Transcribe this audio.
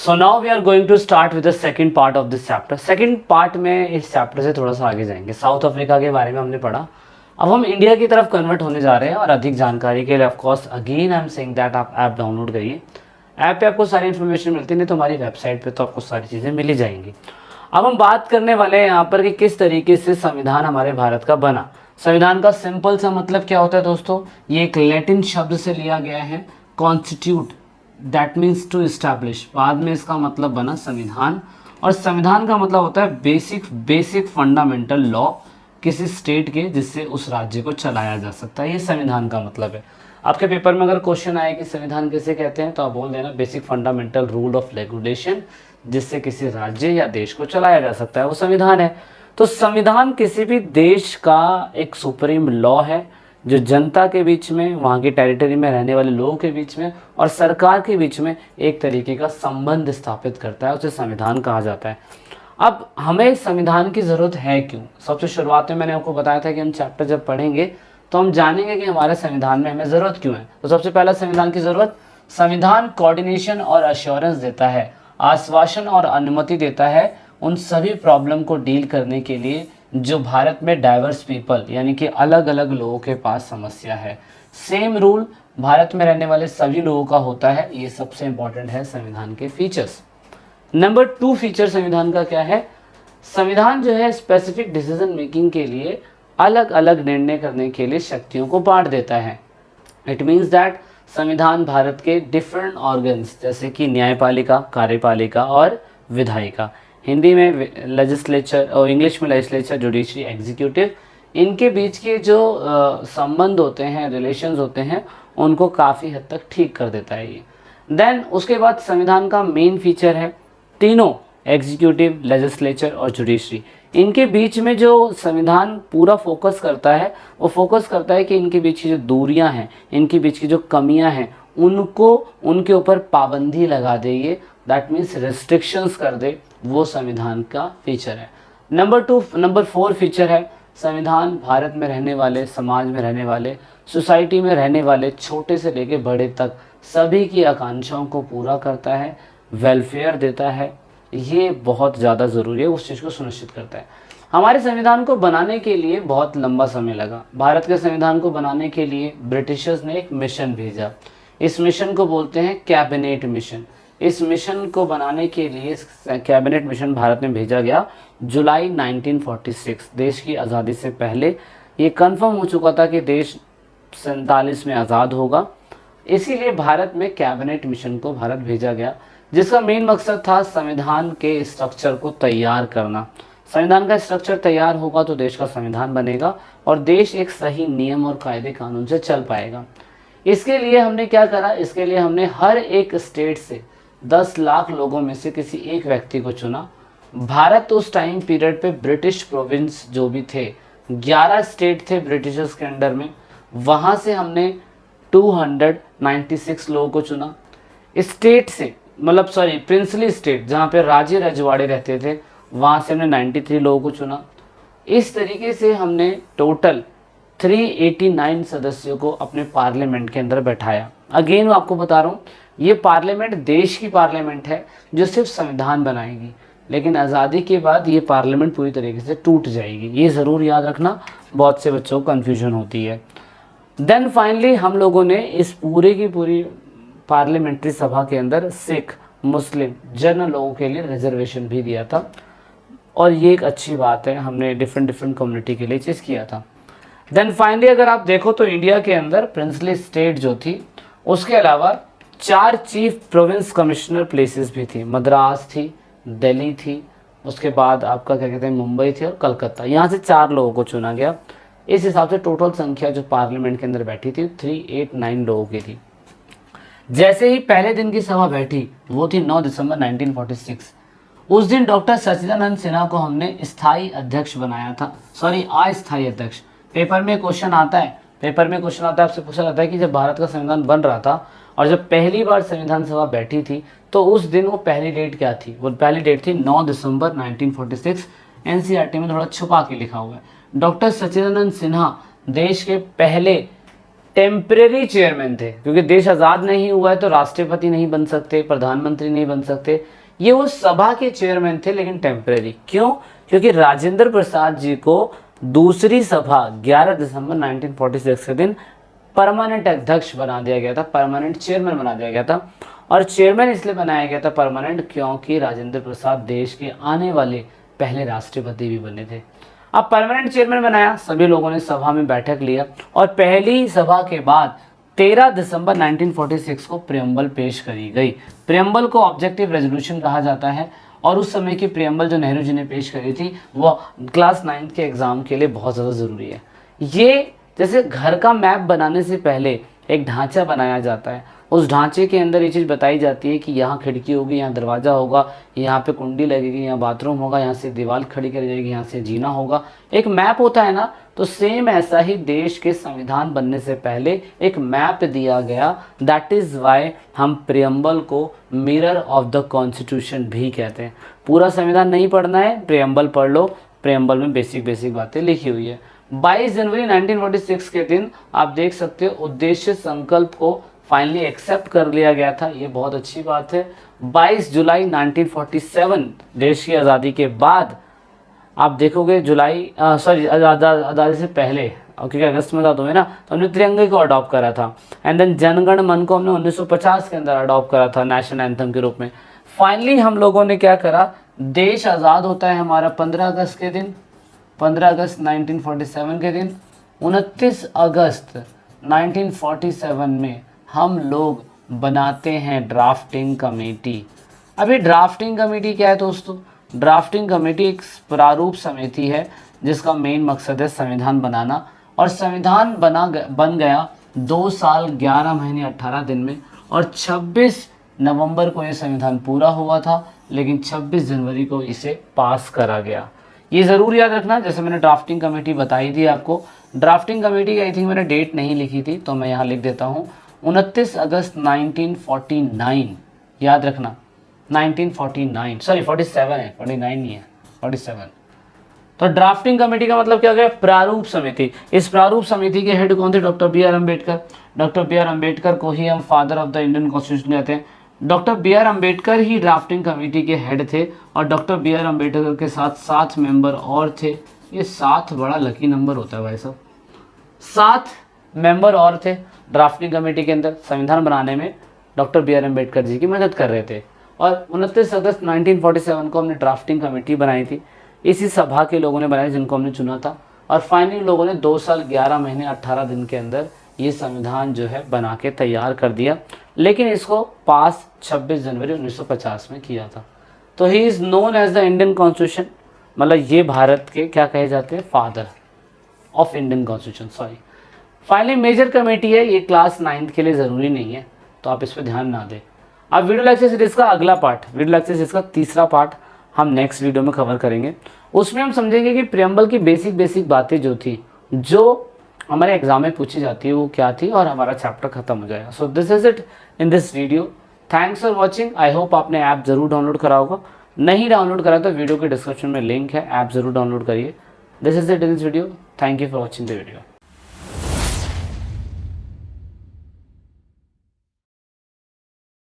So now we are going to start with the second part of this chapter. Second part में इस chapter से थोड़ा सा आगे जाएंगे। साउथ अफ्रीका के बारे में हमने पढ़ा, अब हम इंडिया की तरफ कन्वर्ट होने जा रहे हैं। और अधिक जानकारी के लिए of course again I am saying that आप ऐप डाउनलोड करिए। ऐप पे आपको सारी इन्फॉर्मेशन मिलती नहीं तो हमारी वेबसाइट पे तो आपको सारी चीज़ें मिल ही जाएंगी। अब हम बात करने वाले हैं यहाँ पर कि किस तरीके से संविधान हमारे भारत का बना। संविधान का सिंपल सा मतलब क्या होता है दोस्तों, ये एक लैटिन शब्द से लिया गया है, constitute, that means to establish. बाद में इसका मतलब बना संविधान, और संविधान का मतलब होता है बेसिक फंडामेंटल लॉ किसी स्टेट के, जिससे उस राज्य को चलाया जा सकता है। ये संविधान का मतलब है। आपके पेपर में अगर क्वेश्चन आए कि संविधान किसे कहते हैं, तो आप बोल देना basic fundamental rule of regulation, जिससे किसी राज्य या देश को चलाया जा सकता है, वो संविधान है। तो संविधान किसी भी देश का एक सुप्रीम लॉ है, जो जनता के बीच में, वहाँ की टेरिटरी में रहने वाले लोगों के बीच में और सरकार के बीच में एक तरीके का संबंध स्थापित करता है, उसे संविधान कहा जाता है। अब हमें संविधान की ज़रूरत है क्यों? सबसे शुरुआत में मैंने आपको बताया था कि हम चैप्टर जब पढ़ेंगे तो हम जानेंगे कि हमारे संविधान में हमें ज़रूरत क्यों है। तो सबसे पहला संविधान की ज़रूरत, संविधान कोऑर्डिनेशन और अश्योरेंस देता है, आश्वासन और अनुमति देता है उन सभी प्रॉब्लम को डील करने के लिए जो भारत में डाइवर्स पीपल यानी कि अलग अलग लोगों के पास समस्या है। सेम रूल भारत में रहने वाले सभी लोगों का होता है। ये सबसे इंपॉर्टेंट है संविधान के फीचर्स। नंबर 2 फीचर संविधान का क्या है? संविधान जो है स्पेसिफिक डिसीजन मेकिंग के लिए, अलग अलग निर्णय करने के लिए शक्तियों को बांट देता है। इट मीन्स दैट संविधान भारत के डिफरेंट ऑर्गन्स जैसे कि न्यायपालिका, कार्यपालिका और विधायिका, हिंदी में लेजिस्लेचर और इंग्लिश में लेजिस्लेचर, जुडिशरी, एग्जीक्यूटिव, इनके बीच के जो संबंध होते हैं, रिलेशंस होते हैं, उनको काफ़ी हद तक ठीक कर देता है ये। देन उसके बाद संविधान का मेन फीचर है तीनों, एग्जीक्यूटिव, लेजिस्लेचर और जुडिशरी, इनके बीच में जो संविधान पूरा फोकस करता है, वो फोकस करता है कि इनके बीच की जो दूरियां हैं, इनके बीच की जो कमियां हैं, उनको उनके ऊपर पाबंदी लगा दे, ये दैट मीन्स रेस्ट्रिक्शंस कर दे, वो संविधान का फीचर है। नंबर 4 फीचर है संविधान भारत में रहने वाले, समाज में रहने वाले, सोसाइटी में रहने वाले छोटे से लेके बड़े तक सभी की आकांक्षाओं को पूरा करता है, वेलफेयर देता है। ये बहुत ज़्यादा ज़रूरी है, उस चीज़ को सुनिश्चित करता है। हमारे संविधान को बनाने के लिए बहुत लंबा समय लगा। भारत के संविधान को बनाने के लिए ब्रिटिशर्स ने एक मिशन भेजा। इस मिशन को बोलते हैं कैबिनेट मिशन। इस मिशन को बनाने के लिए कैबिनेट मिशन भारत में भेजा गया जुलाई 1946, देश की आज़ादी से पहले। ये कंफर्म हो चुका था कि देश 47 में आज़ाद होगा, इसीलिए भारत में कैबिनेट मिशन को भारत भेजा गया, जिसका मेन मकसद था संविधान के स्ट्रक्चर को तैयार करना। संविधान का स्ट्रक्चर तैयार होगा तो देश का संविधान बनेगा और देश एक सही नियम और कायदे कानून से चल पाएगा। इसके लिए हमने क्या करा? इसके लिए हमने हर एक स्टेट से 10 लाख लोगों में से किसी एक व्यक्ति को चुना। भारत उस टाइम पीरियड पे ब्रिटिश प्रोविंस जो भी थे, 11 स्टेट थे ब्रिटिशर्स के अंडर में, वहाँ से हमने 296 लोगों को चुना। स्टेट से मतलब प्रिंसली स्टेट जहाँ पे राजे रजवाड़े रहते थे, वहाँ से हमने 93 लोगों को चुना। इस तरीके से हमने टोटल 389 सदस्यों को अपने पार्लियामेंट के अंदर बैठाया। अगेन मैं आपको बता रहा हूँ, ये पार्लियामेंट देश की पार्लियामेंट है जो सिर्फ संविधान बनाएगी, लेकिन आज़ादी के बाद ये पार्लियामेंट पूरी तरीके से टूट जाएगी। ये ज़रूर याद रखना, बहुत से बच्चों को कन्फ्यूजन होती है। देन फाइनली हम लोगों ने इस पूरे की पूरी पार्लियामेंट्री सभा के अंदर सिख, मुस्लिम, जैन लोगों के लिए रिजर्वेशन भी दिया था, और ये एक अच्छी बात है, हमने डिफरेंट कम्युनिटी के लिए चीज़ किया था। देन फाइनली अगर आप देखो तो इंडिया के अंदर प्रिंसली स्टेट जो थी, उसके अलावा 4 चीफ प्रोविंस कमिश्नर प्लेसेस भी थी। मद्रास थी, दिल्ली थी, उसके बाद आपका क्या कहते हैं मुंबई थी और कलकत्ता। यहाँ से 4 लोगों को चुना गया। इस हिसाब से टोटल संख्या जो पार्लियामेंट के अंदर बैठी थी 389 लोगों की थी। जैसे ही पहले दिन की सभा बैठी, वो थी 9 दिसंबर 1946। उस दिन डॉक्टर सच्चिदानंद सिन्हा को हमने स्थायी अध्यक्ष बनाया था, अस्थायी अध्यक्ष। पेपर में क्वेश्चन आता है, आपसे पूछा जाता है कि जब भारत का संविधान बन रहा था और जब पहली बार संविधान सभा बैठी थी, तो उस दिन वो पहली डेट क्या थी? वो पहली डेट थी 9 दिसंबर 1946। एनसीईआरटी में थोड़ा छुपा के लिखा हुआ है। डॉक्टर सच्चिदानंद सिन्हा देश के पहले टेम्परेरी चेयरमैन थे, क्योंकि देश आज़ाद नहीं हुआ है तो राष्ट्रपति नहीं बन सकते, प्रधानमंत्री नहीं बन सकते। ये वो सभा के चेयरमैन थे, लेकिन टेम्परेरी। क्यों? क्योंकि राजेंद्र प्रसाद जी को दूसरी सभा 11 दिसंबर 1946 के दिन परमानेंट अध्यक्ष बना दिया गया था, परमानेंट चेयरमैन बना दिया गया था। और चेयरमैन इसलिए बनाया गया था परमानेंट, क्योंकि राजेंद्र प्रसाद देश के आने वाले पहले राष्ट्रपति भी बने थे। अब परमानेंट चेयरमैन बनाया, सभी लोगों ने सभा में बैठक लिया और पहली सभा के बाद 13 दिसंबर 1946 को प्रियम्बल पेश करी गई। प्रियम्बल को ऑब्जेक्टिव रेजोल्यूशन कहा जाता है और उस समय की प्रियम्बल जो नेहरू जी ने पेश करी थी वो क्लास 9 के एग्ज़ाम के लिए बहुत ज़्यादा ज़रूरी है। ये जैसे घर का मैप बनाने से पहले एक ढांचा बनाया जाता है, उस ढांचे के अंदर ये चीज़ बताई जाती है कि यहाँ खिड़की होगी, यहाँ दरवाज़ा होगा, यहाँ पे कुंडी लगेगी, यहाँ बाथरूम होगा, यहाँ से दीवार खड़ी करी जाएगी, यहाँ से जीना होगा। एक मैप होता है ना, तो सेम ऐसा ही देश के संविधान बनने से पहले एक मैप दिया गया। दैट इज़ वाई हम प्रियम्बल को मिरर ऑफ द कॉन्स्टिट्यूशन भी कहते हैं। पूरा संविधान नहीं पढ़ना है, प्रियम्बल पढ़ लो, प्रियम्बल में बेसिक बातें लिखी हुई है। 22 जनवरी 1946 के दिन आप देख सकते हो उद्देश्य संकल्प को फाइनली एक्सेप्ट कर लिया गया था, ये बहुत अच्छी बात है। 22 जुलाई 1947 देश की आज़ादी के बाद आप देखोगे आज़ादी से पहले, क्योंकि अगस्त में था तुम्हें ना, तो हमने तिरंगे को अडॉप्ट करा था। एंड देन जनगण मन को हमने 1950 के अंदर अडॉप्ट करा था नेशनल एंथम के रूप में। फाइनली हम लोगों ने क्या करा, देश आज़ाद होता है हमारा 15 अगस्त के दिन, 15 अगस्त 1947 के दिन। 29 अगस्त 1947 में हम लोग बनाते हैं ड्राफ्टिंग कमेटी। अभी ड्राफ्टिंग कमेटी क्या है दोस्तों? ड्राफ्टिंग कमेटी एक प्रारूप समिति है जिसका मेन मकसद है संविधान बनाना, और संविधान बन गया 2 साल 11 महीने 18 दिन में, और 26 नवंबर को ये संविधान पूरा हुआ था, लेकिन 26 जनवरी को इसे पास करा गया। ये ज़रूर याद रखना, जैसे मैंने ड्राफ्टिंग कमेटी बताई थी आपको। ड्राफ्टिंग कमेटी की आई थिंक मैंने डेट नहीं लिखी थी, तो मैं यहाँ लिख देता हूँ 29 अगस्त 1949, याद रखना 1949, सॉरी 47 है, 49 नहीं है, 47। तो ड्राफ्टिंग कमेटी का मतलब क्या हो गया? प्रारूप समिति। इस प्रारूप समिति के हेड कौन थे? Doctor B R Ambedkar. Doctor B R Ambedkar को ही हम father of the Indian constitution कहते हैं। डॉक्टर बी आर अम्बेडकर ही ड्राफ्टिंग कमेटी के हेड थे, और डॉक्टर बी आर अम्बेडकर के साथ 7 मेंबर और थे। ये 7 बड़ा लकी नंबर होता है भाई साहब। 7 मेंबर और थे ड्राफ्टिंग कमेटी के अंदर। संविधान बनाने में doctor B R Ambedkar ji की मदद कर रहे थे। और 29 अगस्त 1947 को हमने ड्राफ्टिंग कमेटी बनाई थी। इसी सभा के लोगों ने बनाई जिनको हमने चुना था, और फाइनली लोगों ने 2 साल 11 महीने 18 दिन के अंदर ये संविधान जो है बना के तैयार कर दिया। लेकिन इसको पास 26 जनवरी 1950 में किया था। तो he is known as the Indian constitution, मतलब ये भारत के क्या कहे जाते हैं? Father of Indian constitution, sorry. Finally major committee है, ये क्लास 9 के लिए ज़रूरी नहीं है, तो आप इस पर ध्यान ना दें। अब वीडियो लेक्चर सीरीज़ का अगला पार्ट, वीडियो लेक्चर सीरीज़ का तीसरा पार्ट हम नेक्स्ट वीडियो में कवर करेंगे। उसमें हम समझेंगे कि प्रियम्बल की बेसिक बातें जो थी, जो हमारे एग्जाम में पूछी जाती है, वो क्या थी, और हमारा चैप्टर खत्म हो जाएगा। So this is it in this video. Thanks for watching. I hope आपने ऐप ज़रूर डाउनलोड करा होगा। नहीं डाउनलोड करा तो वीडियो के डिस्क्रिप्शन में लिंक है, ऐप ज़रूर डाउनलोड करिए। This is it in this video. Thank you for watching the video.